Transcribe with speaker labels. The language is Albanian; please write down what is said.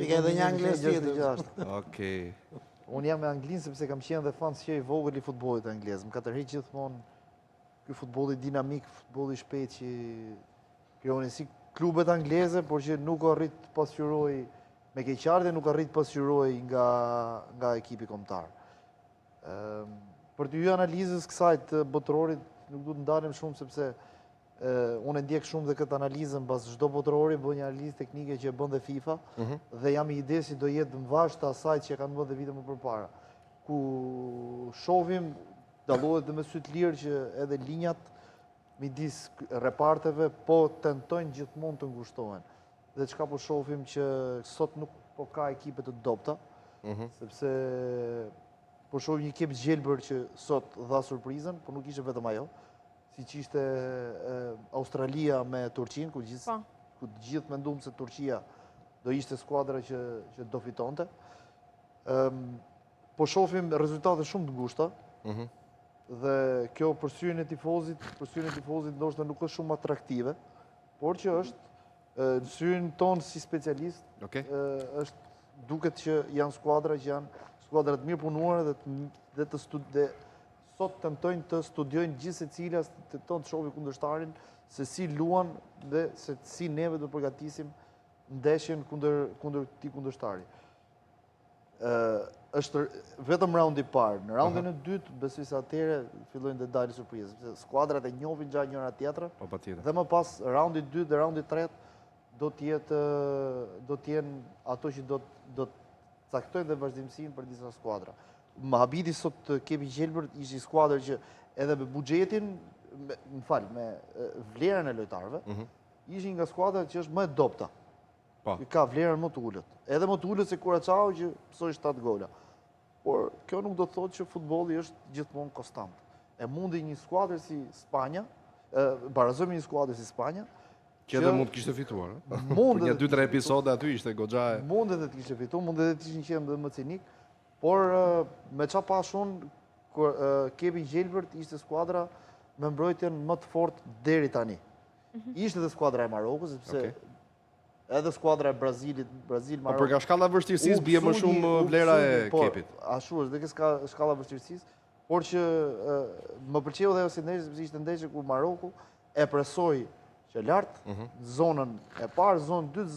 Speaker 1: Ke edhe një anglisht tjetër.
Speaker 2: Okej.
Speaker 3: Unë jam me anglinë sepse kam qenë dhe fan që i vogël i futbollit anglez. Më ka tërheqë gjithmonë ky futbolli dinamik, futbolli i shpejt që krijonin si klubet angleze, por që nuk arrit të pasqyroj me keqardhje, nuk arrit të pasqyroj nga ekipi kombëtar. Për të hyrë analizës kësaj të botërorit, nuk du të ndalim shumë sepse unë e ndjek shumë dhe këtë analizën pas çdo botërori bën një analizë teknike që e bën dhe FIFA dhe jam i ide si do jetë mbash të asaj që kanë bën dhe vite më përpara. Ku shohim dallohet dhe me sy të lirë që edhe linjat midis reparteve po tentojnë gjithmonë të ngushtohen. Dhe çka po shohim që sot nuk po ka ekipe të dobta, sepse po shohim një ekip gjelbër që sot dha surprizën, por nuk ishte vetëm ajo. Si që ishte Australia me Turqinë, ku gjithë mendum se Turqia do ishte skuadra që do fitonte. Po shohim rezultate shumë të ngushta, dhe kjo për syrin e tifozit ndoshta nuk është shumë atraktive, por që është në syrin tonë si specialist, është duket që janë skuadra që janë skuadra të mirë punuara dhe sot tentojnë të studiojnë gjithë secila të tonë të shohin kundërshtarin se si luan dhe se si neve do përgatisim ndeshjen kundër këtij kundërshtari. Është vetëm raundi i parë. Në raundin e dytë besoj se atëherë fillojnë të dalin surprizë, sepse skuadrat e njohin gjatë njëra tjetrën. Dhe më pas raundi i dytë dhe raundi i tretë do të jenë ato që do të caktojnë dhe vazhdimsinë për disa skuadra. Habiti sot Kepi Gjelbër ishte një skuadër që edhe me buxhetin, me vlerën e lojtarëve, ishin nga skuadrat që është më e dobta. Ka vlerën më të ulët. Edhe më të ulët se Curaçao që mësoi 7 gola. Por kjo nuk do të thotë që futbolli është gjithmonë konstant. E mundi një skuadër si Spanja, barazojmë një skuadër si Spanja,
Speaker 2: që edhe mund të kishte fituar. Për një 2-3 episode aty ishte goxha e.
Speaker 3: Mund edhe të kishte fituar, mund edhe të ishin qenë më cinik. Por me qa pas unë, Kepi Gjelbërt ishte skuadra me mbrojtjen më të fort deri tani. Ishte dhe skuadra e Marokës, sepse edhe skuadra e Brazilit, Brazil-Marokë.
Speaker 2: Por nga shkalla vështirësisë bie më shumë vlera e Kepit.
Speaker 3: Ashtu është, dhe ka shkalla vështirësisë, por që më pëlqeu dhe ajo si ndeshje, sepse ishte ndeshje ku Maroku e presoi që lart, zonën e parë, zonën 2,